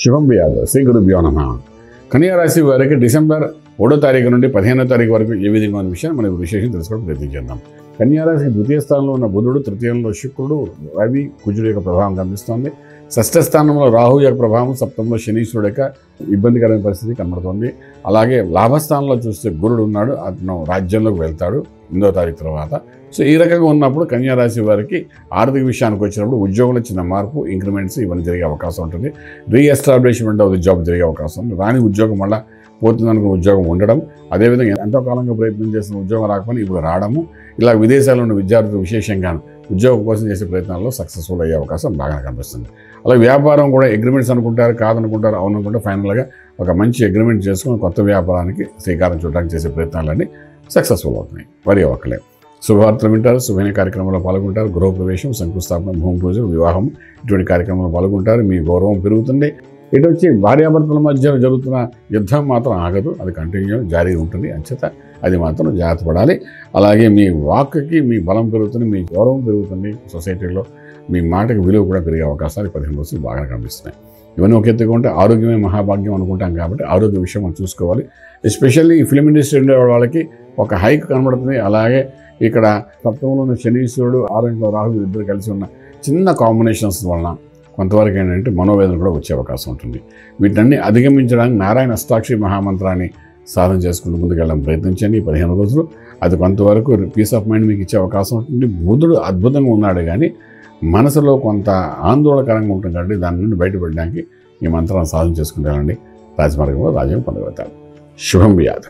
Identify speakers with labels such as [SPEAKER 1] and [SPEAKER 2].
[SPEAKER 1] శుభం వ్యాధ శ్రీ గురుభ్యో నమః. కన్యా రాశి వారికి డిసెంబర్ 1వ తారీఖు నుండి 15వ తారీఖు వరకు ఏ విధంగా ఉన్న విషయాన్ని మనం విశేషం తెలుసుకోవడం ప్రయత్నం చేద్దాం. కన్యా రాశికి ద్వితీయ స్థానంలో ఉన్న బుధుడు, తృతీయంలో శుక్రుడు, రవి, కుజుడు యొక్క ప్రభావం కనిపిస్తోంది. షష్ఠ స్థానంలో రాహు యొక్క ప్రభావం, సప్తమంలో శనీశ్వరుడు యొక్క ఇబ్బందికరమైన పరిస్థితి కనబడుతోంది. అలాగే లాభస్థానంలో చూస్తే గురుడు ఉన్నాడు, అతను రాజ్యంలోకి వెళ్తాడు 8వ తారీఖు తర్వాత. సో ఈ రకంగా ఉన్నప్పుడు కన్యా రాశి వారికి ఆర్థిక విషయానికి వచ్చినప్పుడు ఉద్యోగంలో చిన్న మార్పు, ఇంక్రిమెంట్స్ ఇవన్నీ జరిగే అవకాశం ఉంటుంది. రీఎస్టాబ్లిష్మెంట్ ఆఫ్ ది జాబ్ జరిగే అవకాశం ఉంది. రాని ఉద్యోగం మళ్ళీ పోతుందనుకున్న ఉద్యోగం ఉండడం, అదేవిధంగా ఎంతో కాలంగా ప్రయత్నం చేసిన ఉద్యోగం రాకపోయినా ఇప్పుడు రావడము, ఇలా విదేశాల్లో ఉన్న విద్యార్థులు విశేషంగా ఉద్యోగం కోసం చేసే ప్రయత్నాల్లో సక్సెస్ఫుల్ అయ్యే అవకాశం బాగా కనిపిస్తుంది. అలాగే వ్యాపారం కూడా అగ్రిమెంట్స్ అనుకుంటారు, కాదనుకుంటారు, అవుననుకుంటే ఫైనల్గా ఒక మంచి అగ్రిమెంట్ చేసుకుని కొత్త వ్యాపారానికి శ్రీకారం చుట్టడానికి చేసే ప్రయత్నాలన్నీ సక్సెస్ఫుల్ అవుతున్నాయి. వరి ఒక్కలే శుభవార్తలు వింటారు, శుభైన కార్యక్రమంలో పాల్గొంటారు. గృహప్రవేశం, శంకుస్థాపన, భూమి పూజ, వివాహం ఇటువంటి కార్యక్రమంలో పాల్గొంటారు. మీ గౌరవం పెరుగుతుంది. ఇటు వచ్చి భార్యాభర్తల మధ్య జరుగుతున్న యుద్ధం మాత్రం ఆగదు, అది కంటిన్యూ జారీ ఉంటుంది. అంచేత అది మాత్రం జాగ్రత్త పడాలి. అలాగే మీ వాక్కి మీ బలం పెరుగుతుంది, మీ గౌరవం పెరుగుతుంది. సొసైటీలో మీ మాటకి విలువ కూడా పెరిగే అవకాశాలు 15 రోజులు బాగా కనిపిస్తున్నాయి. ఇవన్నీ ఒక ఎత్తుగా ఉంటే ఆరోగ్యమే మహాభాగ్యం అనుకుంటాం కాబట్టి ఆరోగ్య విషయం మనం చూసుకోవాలి. ఎస్పెషల్లీ ఈ ఫిలిం ఇండస్ట్రీ ఉండే వాళ్ళకి ఒక హైక్ కనబడుతుంది. అలాగే ఇక్కడ సప్తమంలో ఉన్న శనీశ్వరుడు, 6వ రాహు ఇద్దరు కలిసి ఉన్న చిన్న కాంబినేషన్స్ వలన కొంతవరకు ఏంటంటే మనోవేదన కూడా వచ్చే అవకాశం ఉంటుంది. వీటన్ని అధిగమించడానికి నారాయణ అష్టాక్షరి మహామంత్రాన్ని సాధన చేసుకుంటూ ముందుకెళ్ళడం ప్రయత్నించండి 15 రోజులు. అది కొంతవరకు పీస్ ఆఫ్ మైండ్ మీకు ఇచ్చే అవకాశం ఉంటుంది. బుధుడు అద్భుతంగా ఉన్నాడు, కానీ మనసులో కొంత ఆందోళనకరంగా ఉంటుంది కాబట్టి దాని నుండి బయటపడడానికి ఈ మంత్రాన్ని సాధన చేసుకుంటారండి. రాజమార్గంలో రాజ్యం పొందగలుగుతారు. శుభం వ్యాధి.